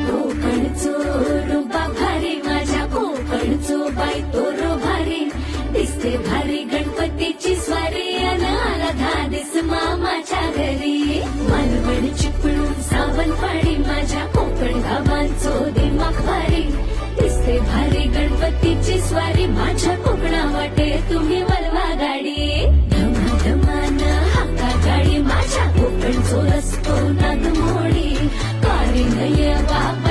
कोकणचो रुबा भारी माझ्या कोकणचो बाई तो रो भारी दिसते भारी गणपतीची स्वारी आला धादिस मामाच्या घरी मालवण चिपळूण सावंतवाडी माझ्या कोकण गावांचो दिमाग भारी दिसते भारी गणपतीची स्वारी माझ्या कोकणा वाटे तुम्ही वलवा गाडी धमाधमान हाका गाडी माझ्या कोकणचो रस्तो नागमोडी कारी नये बाबा